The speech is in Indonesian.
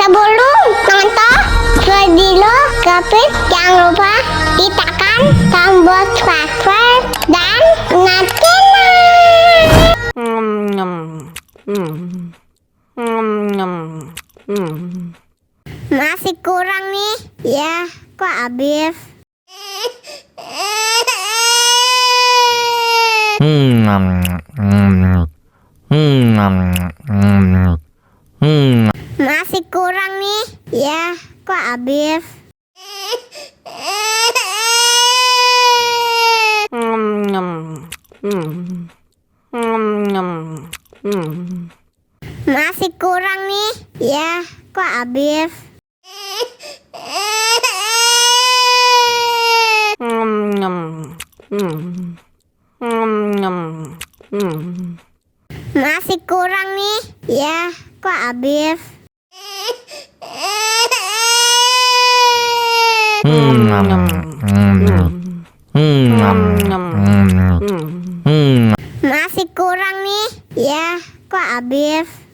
Sebelum nonton video Gapit, jangan lupa ditekan tombol subscribe dan nyalakan. Masih kurang nih, ya kok habis. Masih kurang nih, ya kok habis. Masih kurang nih, ya kok habis. Masih kurang nih, ya kok habis. Masih kurang nih, ya kok habis.